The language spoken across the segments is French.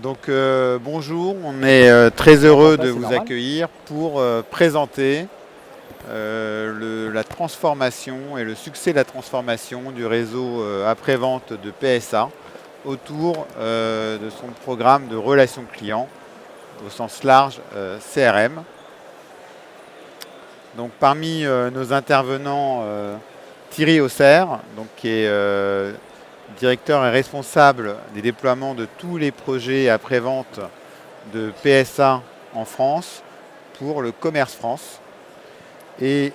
Bonjour, on est très heureux de C'est vous normal. accueillir pour présenter la transformation et le succès de la transformation du réseau après-vente de PSA autour de son programme de relations clients au sens large CRM. Donc parmi nos intervenants, Thierry Auxerre, qui est directeur et responsable des déploiements de tous les projets après-vente de PSA en France pour le Commerce France. Et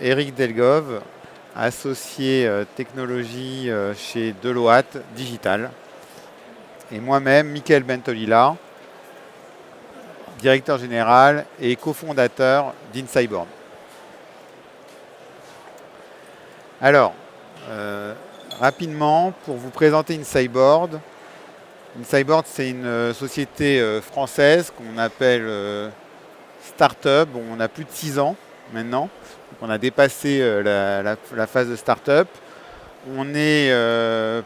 Eric Delgove, associé technologie chez Deloitte Digital. Et moi-même, Mickaël Bentolila, directeur général et cofondateur d'Insideborn. Alors, rapidement, pour vous présenter Insideborn, c'est une société française qu'on appelle start-up. Bon, on a plus de 6 ans maintenant. Donc on a dépassé la phase de start-up. On est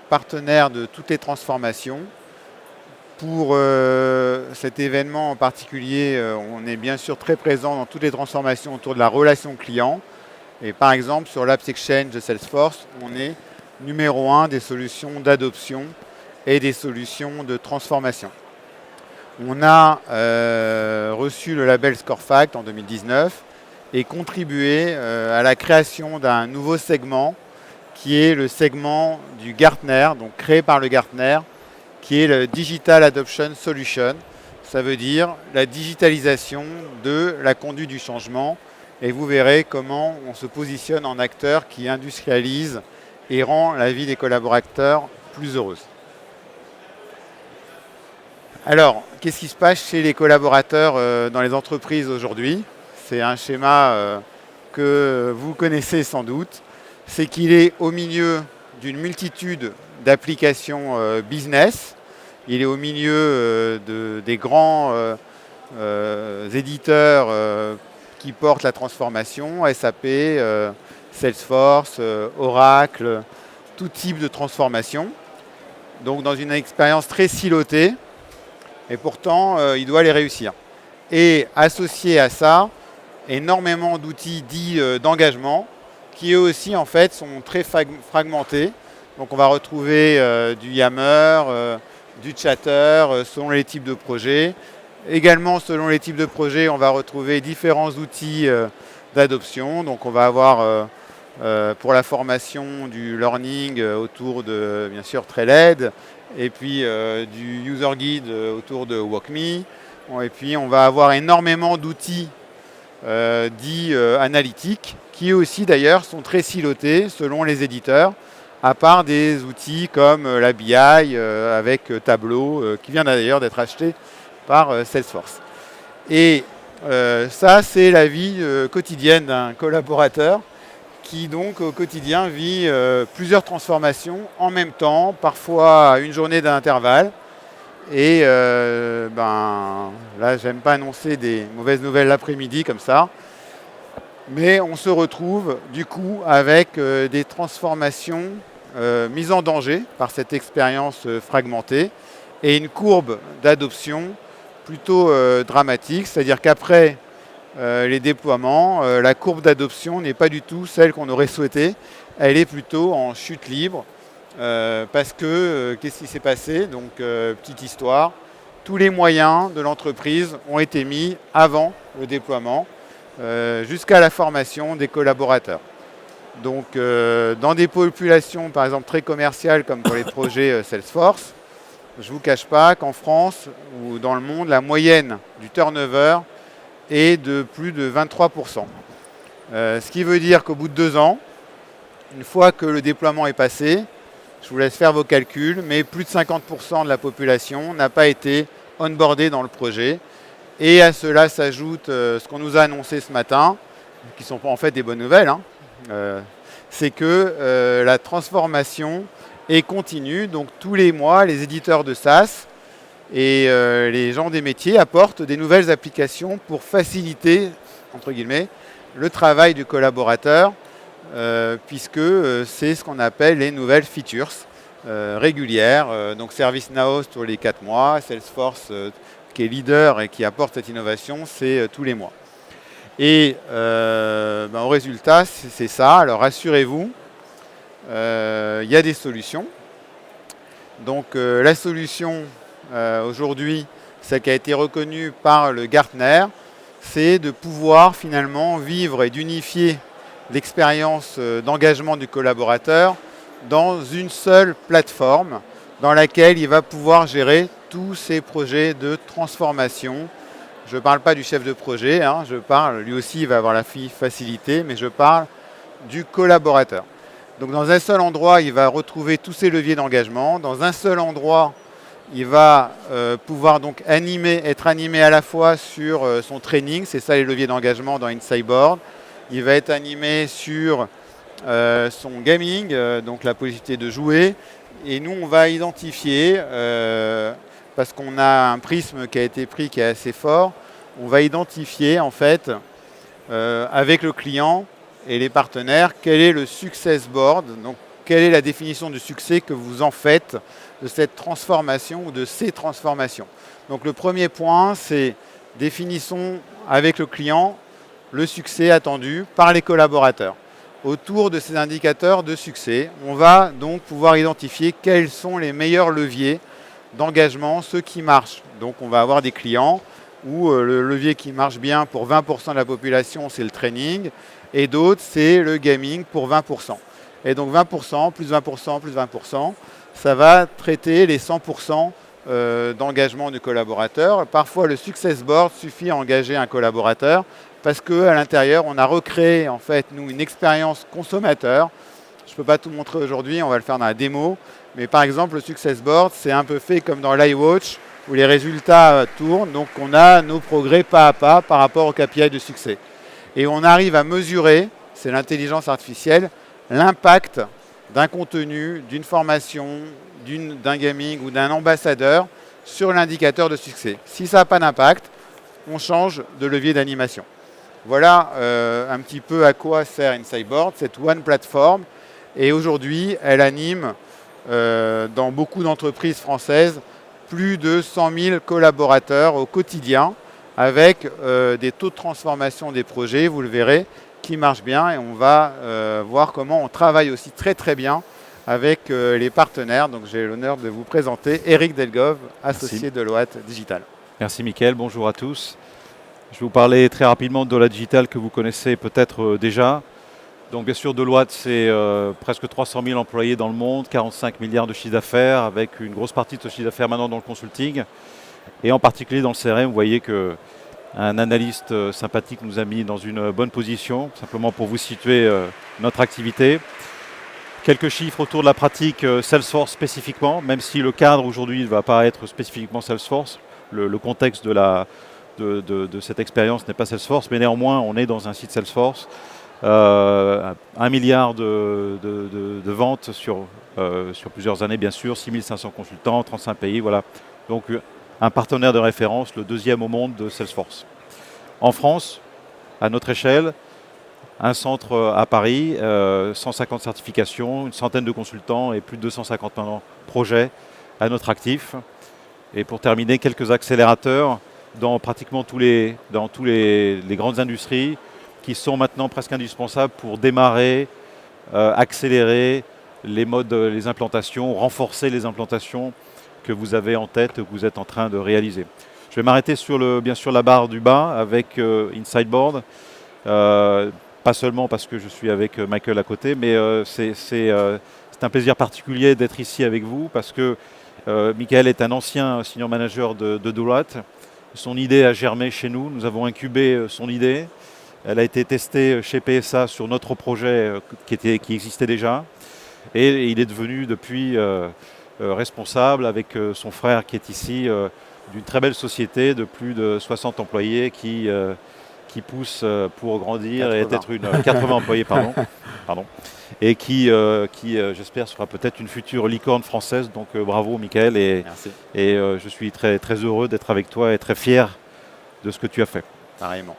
partenaire de toutes les transformations. Pour cet événement en particulier, on est bien sûr très présent dans toutes les transformations autour de la relation client. Et par exemple, sur l'Apps Exchange de Salesforce, on est numéro 1 des solutions d'adoption et des solutions de transformation. On a reçu le label Scorefact en 2019 et contribué à la création d'un nouveau segment qui est le segment du Gartner, donc créé par le Gartner, qui est le Digital Adoption Solution. Ça veut dire la digitalisation de la conduite du changement. Et vous verrez comment on se positionne en acteur qui industrialise et rend la vie des collaborateurs plus heureuse. Alors, qu'est-ce qui se passe chez les collaborateurs dans les entreprises aujourd'hui? C'est un schéma que vous connaissez sans doute. C'est qu'il est au milieu d'une multitude d'applications business. Il est au milieu des grands éditeurs qui portent la transformation, SAP, Salesforce, Oracle, tout type de transformation. Donc dans une expérience très silotée, et pourtant il doit les réussir. Et associé à ça, énormément d'outils dits d'engagement, qui eux aussi en fait sont très fragmentés. Donc on va retrouver du Yammer, du Chatter, selon les types de projets. Également, selon les types de projets, on va retrouver différents outils d'adoption. Donc on va avoir pour la formation du learning autour de, bien sûr, Trailhead, et puis du user guide autour de WalkMe. Et puis on va avoir énormément d'outils dits analytiques, qui aussi d'ailleurs sont très silotés selon les éditeurs, à part des outils comme la BI avec Tableau, qui vient d'ailleurs d'être acheté par Salesforce. Et ça, c'est la vie quotidienne d'un collaborateur qui donc au quotidien vit plusieurs transformations en même temps, parfois à une journée d'intervalle. Et là, j'aime pas annoncer des mauvaises nouvelles l'après-midi comme ça, mais on se retrouve du coup avec des transformations mises en danger par cette expérience fragmentée et une courbe d'adoption plutôt dramatique, c'est-à-dire qu'après les déploiements, la courbe d'adoption n'est pas du tout celle qu'on aurait souhaité, elle est plutôt en chute libre. Parce que, qu'est-ce qui s'est passé? Donc, petite histoire, tous les moyens de l'entreprise ont été mis avant le déploiement, jusqu'à la formation des collaborateurs. Donc, dans des populations, par exemple, très commerciales, comme pour les projets Salesforce, je ne vous cache pas qu'en France ou dans le monde, la moyenne du turnover est de plus de 23%. Ce qui veut dire qu'au bout de 2 ans, une fois que le déploiement est passé, je vous laisse faire vos calculs, mais plus de 50% de la population n'a pas été onboardée dans le projet. Et à cela s'ajoute ce qu'on nous a annoncé ce matin, qui sont en fait des bonnes nouvelles, c'est que la transformation est continue. Donc tous les mois, les éditeurs de SaaS et les gens des métiers apportent des nouvelles applications pour faciliter, entre guillemets, le travail du collaborateur, puisque c'est ce qu'on appelle les nouvelles features. régulière. Donc ServiceNow tous les 4 mois, Salesforce qui est leader et qui apporte cette innovation, c'est tous les mois. Et au résultat, c'est ça. Alors rassurez-vous, il y a des solutions. Donc la solution aujourd'hui, celle qui a été reconnue par le Gartner, c'est de pouvoir finalement vivre et d'unifier l'expérience d'engagement du collaborateur dans une seule plateforme dans laquelle il va pouvoir gérer tous ses projets de transformation. Je ne parle pas du chef de projet, je parle, lui aussi il va avoir la facilité, mais je parle du collaborateur. Donc dans un seul endroit, il va retrouver tous ses leviers d'engagement. Dans un seul endroit, il va pouvoir donc être animé à la fois sur son training, c'est ça les leviers d'engagement dans Insightboard. Il va être animé sur son gaming, donc la possibilité de jouer. Et nous, on va identifier, parce qu'on a un prisme qui a été pris qui est assez fort, on va identifier en fait, avec le client et les partenaires, quel est le success board, donc quelle est la définition du succès que vous en faites de cette transformation ou de ces transformations. Donc le premier point, c'est définissons avec le client le succès attendu par les collaborateurs. Autour de ces indicateurs de succès, on va donc pouvoir identifier quels sont les meilleurs leviers d'engagement, ceux qui marchent. Donc on va avoir des clients où le levier qui marche bien pour 20% de la population, c'est le training, et d'autres, c'est le gaming pour 20%. Et donc 20%, plus 20%, plus 20%, ça va traiter les 100% d'engagement du collaborateur. Parfois, le success board suffit à engager un collaborateur parce qu'à l'intérieur, on a recréé, en fait, nous, une expérience consommateur. Je ne peux pas tout montrer aujourd'hui, on va le faire dans la démo. Mais par exemple, le success board, c'est un peu fait comme dans l'iWatch, où les résultats tournent. Donc, on a nos progrès pas à pas par rapport au KPI de succès. Et on arrive à mesurer, c'est l'intelligence artificielle, l'impact d'un contenu, d'une formation, d'un gaming ou d'un ambassadeur sur l'indicateur de succès. Si ça n'a pas d'impact, on change de levier d'animation. Voilà un petit peu à quoi sert Insightboard, cette One Platform. Et aujourd'hui, elle anime dans beaucoup d'entreprises françaises plus de 100 000 collaborateurs au quotidien avec des taux de transformation des projets, vous le verrez, qui marchent bien. Et on va voir comment on travaille aussi très très bien avec les partenaires. Donc j'ai l'honneur de vous présenter Eric Delgove, associé de Deloitte Digital. Merci Mickaël, bonjour à tous. Je vais vous parler très rapidement de Deloitte Digital que vous connaissez peut-être déjà. Donc bien sûr, Deloitte, c'est presque 300 000 employés dans le monde, 45 milliards de chiffre d'affaires, avec une grosse partie de ce chiffre d'affaires maintenant dans le consulting. Et en particulier dans le CRM, vous voyez qu'un analyste sympathique nous a mis dans une bonne position, simplement pour vous situer notre activité. Quelques chiffres autour de la pratique Salesforce spécifiquement, même si le cadre aujourd'hui ne va pas être spécifiquement Salesforce. Le contexte de cette expérience n'est pas Salesforce, mais néanmoins, on est dans un site Salesforce. 1 milliard de ventes sur plusieurs années, bien sûr, 6500 consultants, 35 pays, voilà. Donc, un partenaire de référence, le deuxième au monde de Salesforce. En France, à notre échelle, un centre à Paris, 150 certifications, une centaine de consultants et plus de 250 projets à notre actif. Et pour terminer, quelques accélérateurs dans pratiquement toutes les grandes industries qui sont maintenant presque indispensables pour démarrer, accélérer les implantations, renforcer les implantations que vous avez en tête, que vous êtes en train de réaliser. Je vais m'arrêter sur bien sûr la barre du bas avec Insightboard. Pas seulement parce que je suis avec Michael à côté, mais c'est un plaisir particulier d'être ici avec vous parce que Mickaël est un ancien senior manager de Deloitte. Son idée a germé chez nous, nous avons incubé son idée. Elle a été testée chez PSA sur notre projet qui existait déjà. Et il est devenu depuis responsable avec son frère qui est ici d'une très belle société de plus de 60 employés qui pousse pour grandir 80. Et être une 80 employés, pardon, et qui j'espère sera peut-être une future licorne française. Donc bravo Mickaël et je suis très très heureux d'être avec toi et très fier de ce que tu as fait. Pareillement.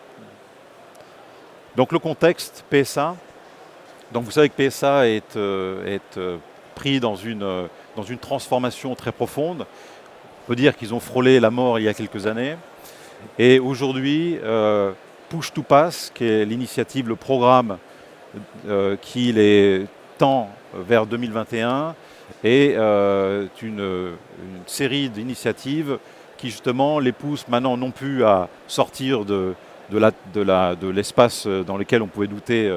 Donc le contexte PSA. Donc vous savez que PSA est pris dans une dans une transformation très profonde. On peut dire qu'ils ont frôlé la mort il y a quelques années. Et aujourd'hui, Push to Pass, qui est l'initiative, le programme qui les tend vers 2021, est une série d'initiatives qui justement les poussent maintenant non plus à sortir de l'espace dans lequel on pouvait douter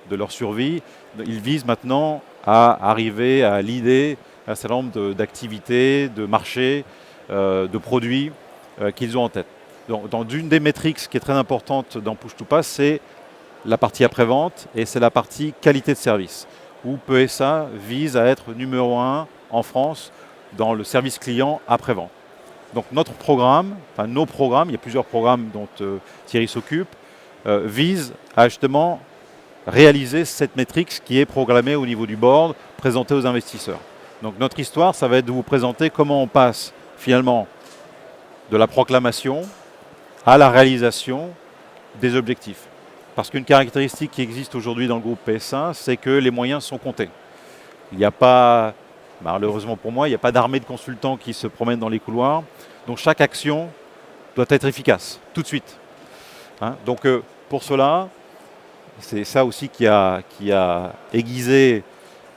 de leur survie. Ils visent maintenant à arriver à l'idée un certain nombre d'activités, de marchés, de produits qu'ils ont en tête. Dans une des métriques qui est très importante dans Push to Pass, c'est la partie après-vente et c'est la partie qualité de service, où PSA vise à être numéro 1 en France dans le service client après-vente. Donc notre programme, enfin nos programmes, il y a plusieurs programmes dont Thierry s'occupe, visent à justement réaliser cette métrique qui est programmée au niveau du board, présentée aux investisseurs. Donc notre histoire, ça va être de vous présenter comment on passe finalement de la proclamation à la réalisation des objectifs. Parce qu'une caractéristique qui existe aujourd'hui dans le groupe PSA, c'est que les moyens sont comptés. Il n'y a pas, malheureusement pour moi, il n'y a pas d'armée de consultants qui se promènent dans les couloirs. Donc chaque action doit être efficace, tout de suite. Hein, donc pour cela, c'est ça aussi qui a aiguisé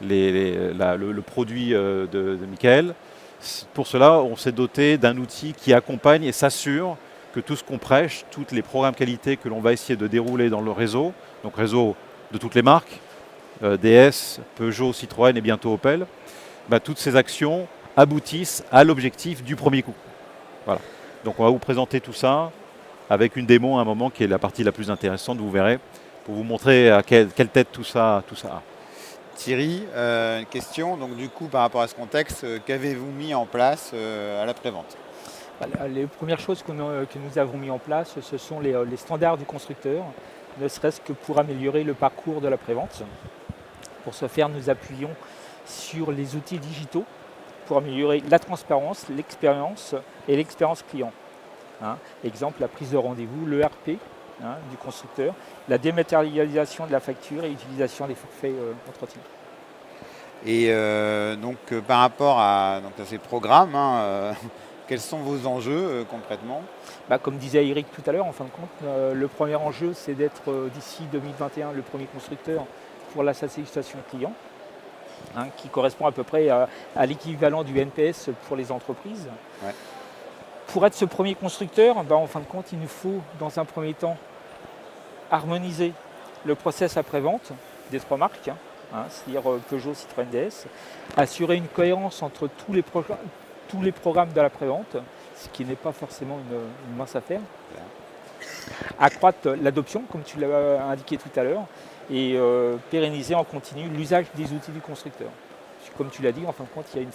le produit de Michael. Pour cela, on s'est doté d'un outil qui accompagne et s'assure que tout ce qu'on prêche, tous les programmes qualité que l'on va essayer de dérouler dans le réseau, donc réseau de toutes les marques, DS, Peugeot, Citroën et bientôt Opel, toutes ces actions aboutissent à l'objectif du premier coup. Voilà. Donc on va vous présenter tout ça avec une démo à un moment qui est la partie la plus intéressante, vous verrez, pour vous montrer à quelle tête tout ça a. Thierry, une question. Donc du coup, par rapport à ce contexte, qu'avez-vous mis en place à la prévente? Les premières choses que nous avons mis en place, ce sont les standards du constructeur, ne serait-ce que pour améliorer le parcours de la prévente. Pour ce faire, nous appuyons sur les outils digitaux pour améliorer la transparence, l'expérience et l'expérience client. Exemple, la prise de rendez-vous, l'ERP du constructeur, la dématérialisation de la facture et l'utilisation des forfaits d'entretien. Et donc par rapport à ces programmes, quels sont vos enjeux concrètement? Comme disait Eric tout à l'heure, en fin de compte, le premier enjeu, c'est d'être d'ici 2021 le premier constructeur pour la satisfaction client, qui correspond à peu près à l'équivalent du NPS pour les entreprises. Ouais. Pour être ce premier constructeur, en fin de compte, il nous faut, dans un premier temps, harmoniser le process après-vente des trois marques, c'est-à-dire Peugeot, Citroën, DS, assurer une cohérence entre tous les programmes de la prévente, ce qui n'est pas forcément une mince affaire. Accroître l'adoption, comme tu l'as indiqué tout à l'heure, et pérenniser en continu l'usage des outils du constructeur. Comme tu l'as dit, en fin de compte, il y a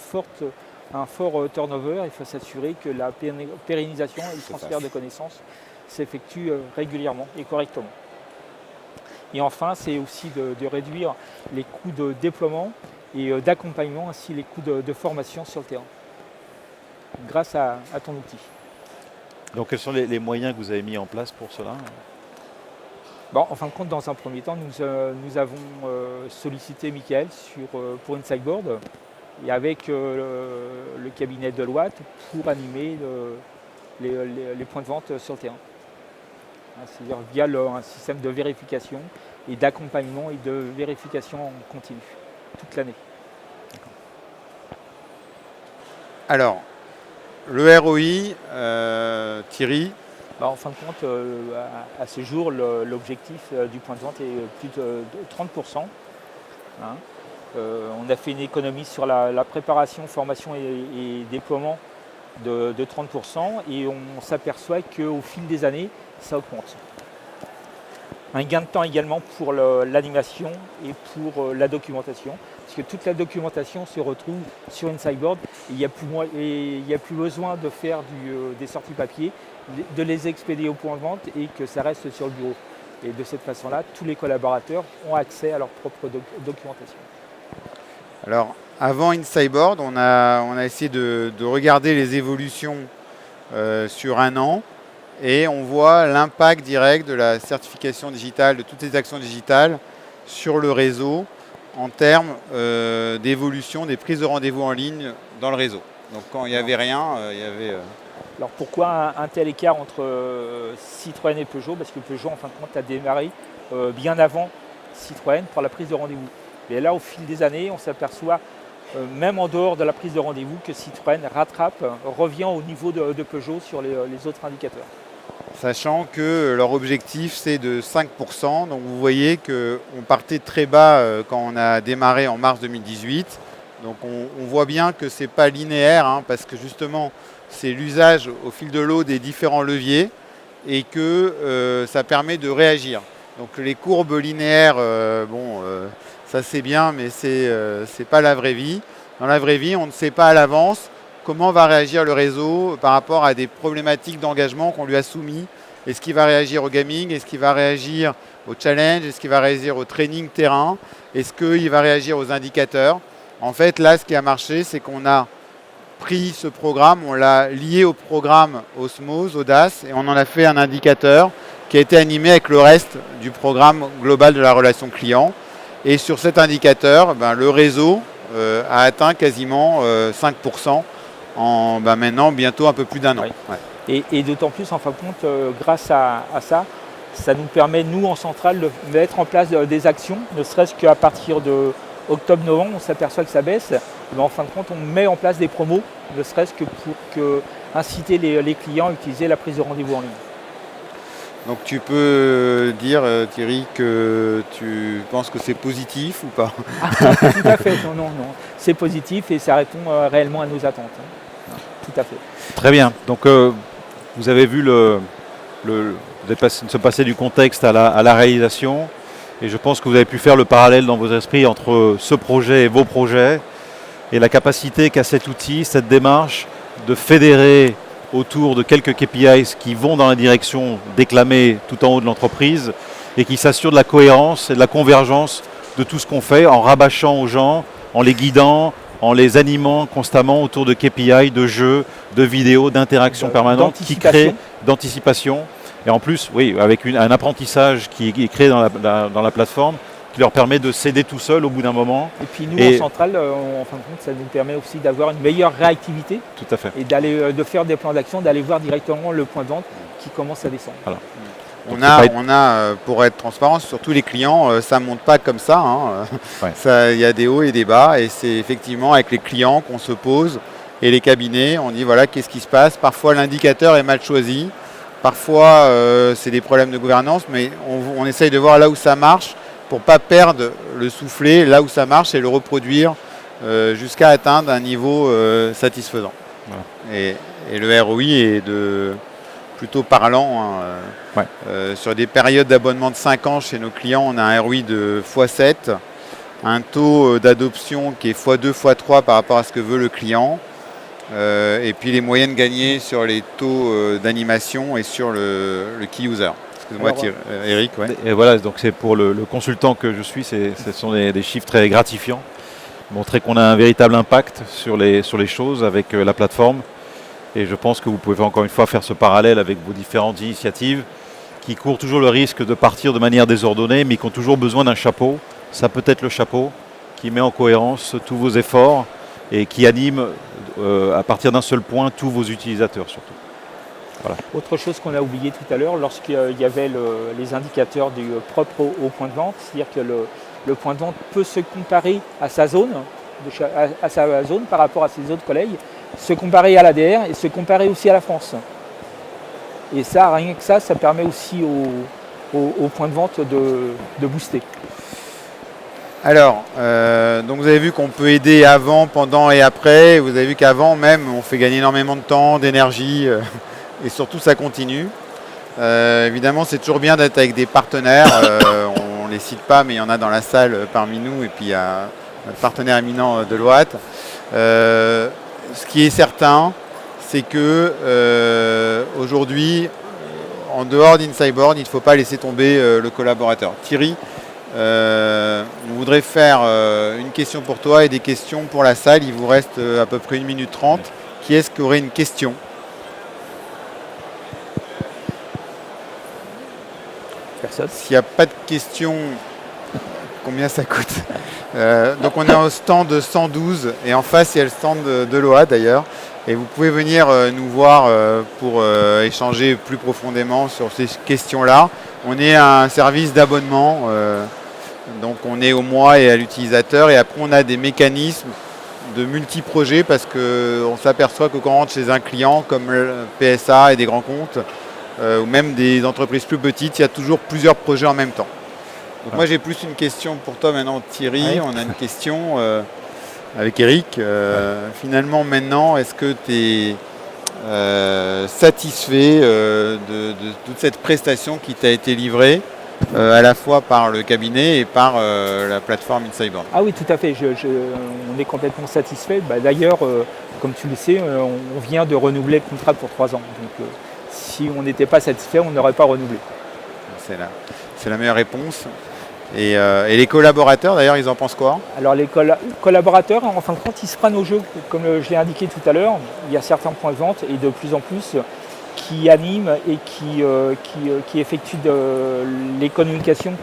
un fort turnover. Il faut s'assurer que la pérennisation et le transfert de connaissances s'effectuent régulièrement et correctement. Et enfin, c'est aussi de réduire les coûts de déploiement et d'accompagnement, ainsi les coûts de formation sur le terrain, grâce à ton outil. Donc quels sont les moyens que vous avez mis en place pour cela? En fin de compte, dans un premier temps, nous avons sollicité Michael pour une sideboard et avec le cabinet Deloitte pour animer les points de vente sur le terrain. C'est-à-dire via un système de vérification et d'accompagnement et de vérification en continu, toute l'année. Alors, le ROI, Thierry? En fin de compte, à ce jour, l'objectif du point de vente est plus de 30%. On a fait une économie sur la préparation, formation et déploiement de 30% et on s'aperçoit qu'au fil des années, ça augmente. Un gain de temps également pour l'animation et pour la documentation, parce que toute la documentation se retrouve sur une sideboard et il n'y a plus besoin de faire des sorties papier, de les expédier au point de vente et que ça reste sur le bureau. Et de cette façon-là, tous les collaborateurs ont accès à leur propre documentation. Alors, avant InSideboard, on a essayé de regarder les évolutions sur un an et on voit l'impact direct de la certification digitale, de toutes les actions digitales sur le réseau en termes d'évolution des prises de rendez-vous en ligne dans le réseau. Donc quand il n'y avait rien, il y avait... Alors pourquoi un tel écart entre Citroën et Peugeot? Parce que Peugeot, en fin de compte, a démarré bien avant Citroën pour la prise de rendez-vous. Et là, au fil des années, on s'aperçoit, même en dehors de la prise de rendez-vous, que Citroën revient au niveau de Peugeot sur les autres indicateurs. Sachant que leur objectif, c'est de 5%. Donc vous voyez qu'on partait très bas quand on a démarré en mars 2018. Donc on voit bien que ce n'est pas linéaire, hein, parce que justement, c'est l'usage au fil de l'eau des différents leviers et que ça permet de réagir. Donc les courbes linéaires, ça c'est bien, mais c'est pas la vraie vie. Dans la vraie vie, on ne sait pas à l'avance comment va réagir le réseau par rapport à des problématiques d'engagement qu'on lui a soumis. Est-ce qu'il va réagir au gaming? Est-ce qu'il va réagir au challenge? Est-ce qu'il va réagir au training terrain? Est-ce qu'il va réagir aux indicateurs? En fait, là, ce qui a marché, c'est qu'on a pris ce programme, on l'a lié au programme Osmose, Audace, et on en a fait un indicateur qui a été animé avec le reste du programme global de la relation client. Et sur cet indicateur, le réseau a atteint quasiment 5% en maintenant bientôt un peu plus d'un an. Oui. Ouais. Et d'autant plus, en fin de compte, grâce à ça, ça nous permet, nous, en centrale, de mettre en place des actions, ne serait-ce qu'à partir de octobre-novembre, on s'aperçoit que ça baisse, mais en fin de compte, on met en place des promos, ne serait-ce que pour inciter les clients à utiliser la prise de rendez-vous en ligne. Donc tu peux dire, Thierry, que tu penses que c'est positif ou pas? Tout à fait, non. C'est positif et ça répond réellement à nos attentes. Tout à fait. Très bien. Donc vous avez vu se passer du contexte à la réalisation. Et je pense que vous avez pu faire le parallèle dans vos esprits entre ce projet et vos projets et la capacité qu'a cet outil, cette démarche de fédérer autour de quelques KPIs qui vont dans la direction déclamée tout en haut de l'entreprise et qui s'assurent de la cohérence et de la convergence de tout ce qu'on fait en rabâchant aux gens, en les guidant, en les animant constamment autour de KPI, de jeux, de vidéos, d'interactions permanentes qui créent d'anticipation. Et en plus, oui, avec un apprentissage qui est créé dans la plateforme, qui leur permet de s'aider tout seul au bout d'un moment. Et puis nous, en centrale, en fin de compte, ça nous permet aussi d'avoir une meilleure réactivité. Tout à fait. Et de faire des plans d'action, d'aller voir directement le point de vente qui commence à descendre. Voilà. On a, pour être transparent, sur tous les clients, ça ne monte pas comme ça. Ouais. Il y a des hauts et des bas. Et c'est effectivement avec les clients qu'on se pose et les cabinets, on dit voilà, qu'est-ce qui se passe. Parfois, l'indicateur est mal choisi. Parfois, c'est des problèmes de gouvernance, mais on essaye de voir là où ça marche pour ne pas perdre le soufflet, là où ça marche, et le reproduire jusqu'à atteindre un niveau satisfaisant. Voilà. Et le ROI est plutôt parlant. Ouais. Sur des périodes d'abonnement de 5 ans chez nos clients, on a un ROI de x7, un taux d'adoption qui est x2, x3 par rapport à ce que veut le client. Et puis les moyennes gagnées sur les taux d'animation et sur le key user. Excuse-moi, Eric. Ouais. Et voilà, donc c'est pour le consultant que je suis, ce sont des chiffres très gratifiants. Montrer qu'on a un véritable impact sur les choses avec la plateforme. Et je pense que vous pouvez encore une fois faire ce parallèle avec vos différentes initiatives qui courent toujours le risque de partir de manière désordonnée, mais qui ont toujours besoin d'un chapeau. Ça peut être le chapeau qui met en cohérence tous vos efforts et qui anime à partir d'un seul point tous vos utilisateurs surtout. Voilà. Autre chose qu'on a oublié tout à l'heure, lorsqu'il y avait les indicateurs du propre au point de vente, c'est-à-dire que le point de vente peut se comparer à sa zone, par rapport à ses autres collègues, se comparer à l'ADR et se comparer aussi à la France. Et ça, rien que ça permet aussi au point de vente de booster. Alors, donc vous avez vu qu'on peut aider avant, pendant et après. Vous avez vu qu'avant même, on fait gagner énormément de temps, d'énergie, et surtout ça continue. Évidemment, c'est toujours bien d'être avec des partenaires. On ne les cite pas, mais il y en a dans la salle parmi nous. Et puis il y a notre partenaire éminent Deloitte. Ce qui est certain, c'est que aujourd'hui, en dehors d'Insideboard, il ne faut pas laisser tomber le collaborateur. Thierry, on voudrait faire une question pour toi et des questions pour la salle. Il vous reste à peu près 1 minute 30. Qui est-ce qui aurait une question? Personne. S'il n'y a pas de questions combien ça coûte. Donc on est au stand 112 et en face il y a le stand de l'OA d'ailleurs. Et vous pouvez venir nous voir pour échanger plus profondément sur ces questions-là. On est un service d'abonnement, donc on est au mois et à l'utilisateur. Et après on a des mécanismes de multi-projets parce qu'on s'aperçoit que quand on rentre chez un client comme le PSA et des grands comptes, ou même des entreprises plus petites, il y a toujours plusieurs projets en même temps. Donc moi j'ai plus une question pour toi maintenant Thierry. Ouais. On a une question avec Eric. Finalement maintenant, est-ce que tu es satisfait de toute cette prestation qui t'a été livrée à la fois par le cabinet et par la plateforme Insideboard? Ah oui, tout à fait. On est complètement satisfait. D'ailleurs, comme tu le sais, on vient de renouveler le contrat pour 3 ans. Donc, si on n'était pas satisfait, on n'aurait pas renouvelé. C'est la meilleure réponse. Et les collaborateurs, d'ailleurs, ils en pensent quoi? Alors les collaborateurs, en fin de compte, ils se prennent au jeu. Comme je l'ai indiqué tout à l'heure, il y a certains points de vente et de plus en plus qui animent et qui effectuent les communications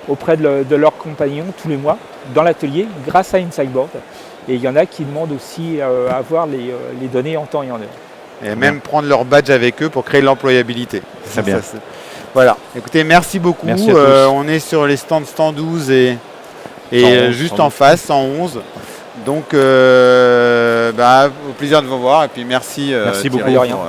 auprès de leurs compagnons tous les mois dans l'atelier grâce à Insideboard. Et il y en a qui demandent aussi à avoir les données en temps et en heure. Et même prendre leur badge avec eux pour créer de l'employabilité. Très bien. Voilà. Écoutez, merci beaucoup. Merci à tous. On est sur les stands 112 et 111, juste 112. en face, 111. Donc, au plaisir de vous voir. Et puis merci, Merci Thierry, beaucoup. pour,